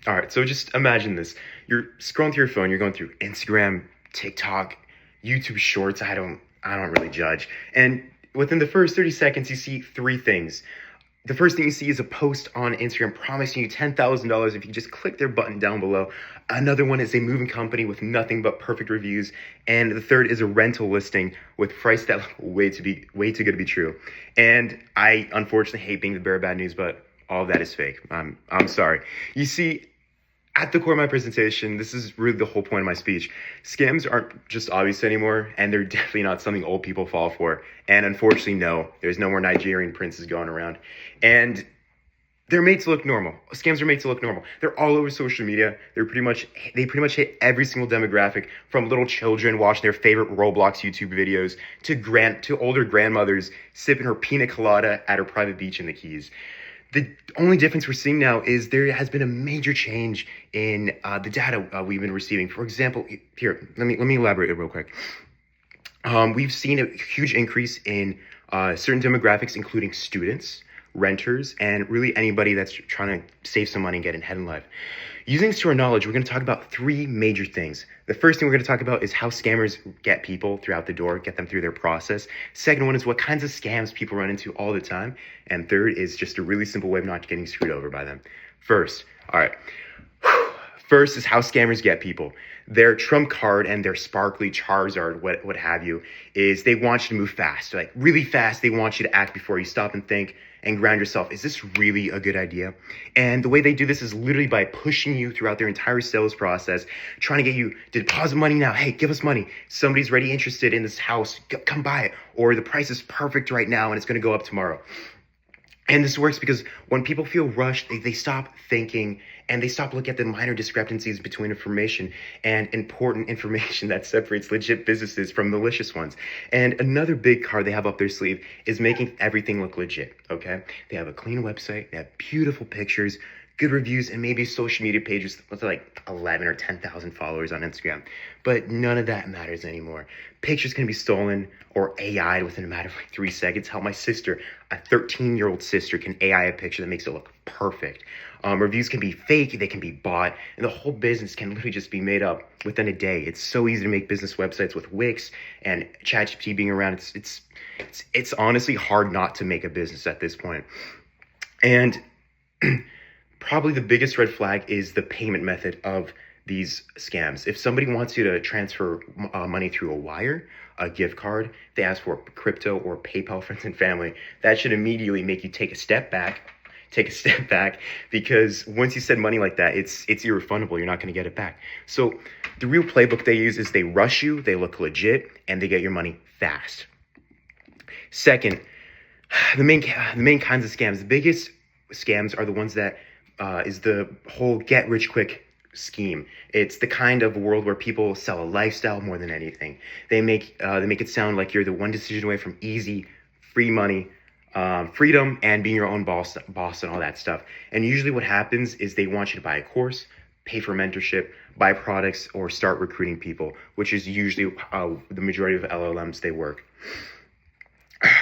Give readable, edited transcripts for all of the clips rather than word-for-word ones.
All right, so just imagine this. You're scrolling through your phone, you're going through Instagram, TikTok, YouTube Shorts. I don't really judge. And within the first 30 seconds, you see three things. The first thing you see is a post on Instagram promising you $10,000 if you just click their button down below. Another one is a moving company with nothing but perfect reviews. And the third is a rental listing with price that look way too good to be true. And I unfortunately hate being the bearer of bad news, but all of that is fake. I'm sorry. You see, at the core of my presentation, this is really the whole point of my speech. Scams aren't just obvious anymore, and they're definitely not something old people fall for. And unfortunately, no, there's no more Nigerian princes going around. And they're made to look normal. Scams are made to look normal. They're all over social media. They pretty much hit every single demographic, from little children watching their favorite Roblox YouTube videos to older grandmothers sipping her pina colada at her private beach in the Keys. The only difference we're seeing now is there has been a major change in the data we've been receiving. For example, here, let me elaborate real quick. We've seen a huge increase in certain demographics, including students, renters, and really anybody that's trying to save some money and get ahead in life. Using this to our knowledge, we're going to talk about three major things. The first thing we're going to talk about is how scammers get people throughout the door, get them through their process. Second one is what kinds of scams people run into all the time. And third is just a really simple way of not getting screwed over by them. First is how scammers get people. Their trump card and their sparkly Charizard, what have you, is they want you to move fast. Like really fast, they want you to act before you stop and think and ground yourself. Is this really a good idea? And the way they do this is literally by pushing you throughout their entire sales process, trying to get you to deposit money now. Hey, give us money. Somebody's already interested in this house. Come buy it. Or the price is perfect right now and it's going to go up tomorrow. And this works because when people feel rushed, they stop thinking and they stop looking at the minor discrepancies between information and important information that separates legit businesses from malicious ones. And another big card they have up their sleeve is making everything look legit, okay? They have a clean website, they have beautiful pictures, good reviews, and maybe social media pages with like 11 or 10,000 followers on Instagram. But none of that matters anymore. Pictures can be stolen or AI'd within a matter of like 3 seconds. How my sister, a 13-year-old sister, can AI a picture that makes it look perfect. Reviews can be fake, they can be bought, and the whole business can literally just be made up within a day. It's so easy to make business websites with Wix and ChatGPT being around. It's honestly hard not to make a business at this point. And probably the biggest red flag is the payment method of these scams. If somebody wants you to transfer money through a wire, a gift card, they ask for crypto or PayPal, friends and family, that should immediately make you take a step back, because once you send money like that, it's irrefundable. You're not going to get it back. So the real playbook they use is they rush you, they look legit, and they get your money fast. Second, the main kinds of scams. The biggest scams are the ones that is the whole get rich quick scheme. It's the kind of world where people sell a lifestyle more than anything. They make it sound like you're the one decision away from easy, free money, freedom, and being your own boss and all that stuff. And usually what happens is they want you to buy a course, pay for mentorship, buy products, or start recruiting people, which is usually the majority of LLMs they work.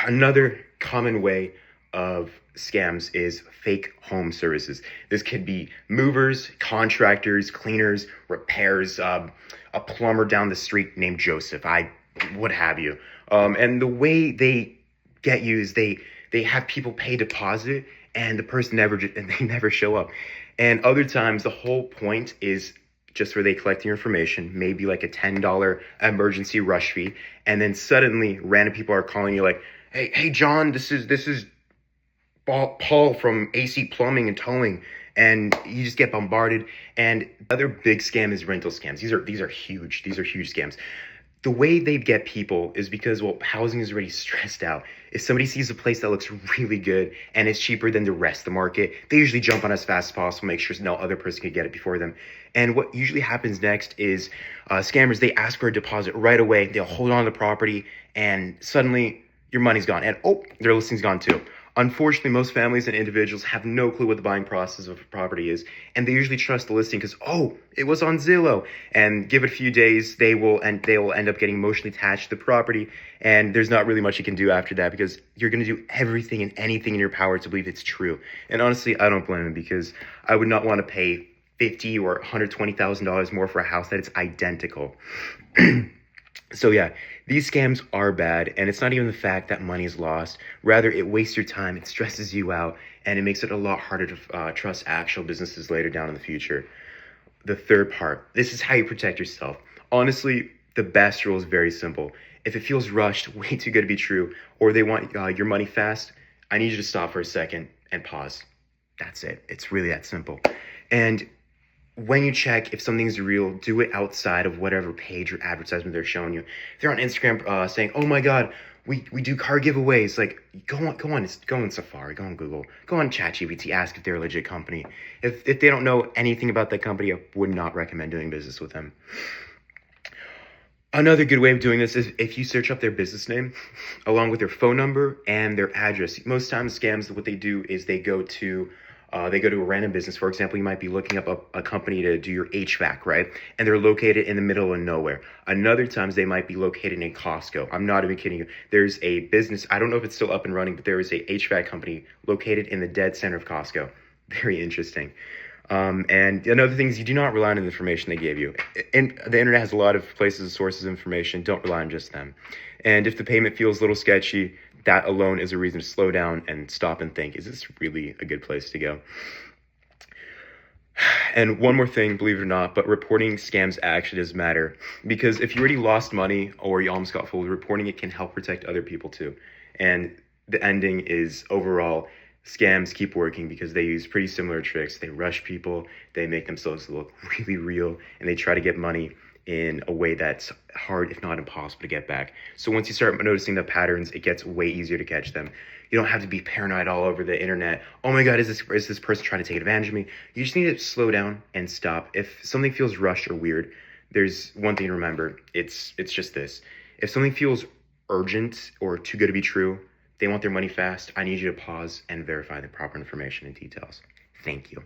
Another common way of scams is fake home services. This could be movers, contractors, cleaners, repairs, a plumber down the street named Joseph, what have you. And the way they get you is they have people pay deposit and the person they never show up. And other times the whole point is just where they collect your information, maybe like a $10 emergency rush fee, and then suddenly random people are calling you like, hey John, this is Paul from AC Plumbing and Towing, and you just get bombarded. And the other big scam is rental scams. These are huge scams. The way they get people is because, well, housing is already stressed out. If somebody sees a place that looks really good and it's cheaper than the rest of the market, they usually jump on as fast as possible, make sure no other person can get it before them. And what usually happens next is scammers, they ask for a deposit right away. They'll hold on to the property and suddenly your money's gone. And their listing's gone too. Unfortunately, most families and individuals have no clue what the buying process of a property is, and they usually trust the listing because, it was on Zillow, and give it a few days, they will end up getting emotionally attached to the property, and there's not really much you can do after that because you're going to do everything and anything in your power to believe it's true. And honestly, I don't blame them because I would not want to pay $50,000 or $120,000 more for a house that it's identical. So yeah, these scams are bad, and it's not even the fact that money is lost. Rather, it wastes your time, it stresses you out, and it makes it a lot harder to trust actual businesses later down in the future. The third part, this is how you protect yourself. Honestly, the best rule is very simple. If it feels rushed, way too good to be true, or they want your money fast, I need you to stop for a second and pause. That's it. It's really that simple. And when you check if something's real, do it outside of whatever page or advertisement they're showing you. If they're on Instagram saying, "Oh my God, we do car giveaways," like go on Safari, go on Google, go on ChatGPT, ask if they're a legit company. If they don't know anything about that company, I would not recommend doing business with them. Another good way of doing this is if you search up their business name along with their phone number and their address. Most times scams, what they do is they go to a random business. For example, you might be looking up a company to do your HVAC, right? And they're located in the middle of nowhere. Another times they might be located in Costco. I'm not even kidding you. There's a business, I don't know if it's still up and running, but there is a HVAC company located in the dead center of Costco. Very interesting. And another thing is you do not rely on the information they gave you. And the internet has a lot of places and sources of information. Don't rely on just them. And if the payment feels a little sketchy, that alone is a reason to slow down and stop and think, is this really a good place to go? And one more thing, believe it or not, but reporting scams actually does matter. Because if you already lost money or you almost got fooled, reporting it can help protect other people too. And the ending is overall, scams keep working because they use pretty similar tricks. They rush people, they make themselves look really real, and they try to get money in a way that's hard, if not impossible, to get back. So once you start noticing the patterns, it gets way easier to catch them. You don't have to be paranoid all over the internet. "Oh my God, is this person trying to take advantage of me?" You just need to slow down and stop. If something feels rushed or weird, there's one thing to remember. It's just this. If something feels urgent or too good to be true, they want their money fast, I need you to pause and verify the proper information and details. Thank you.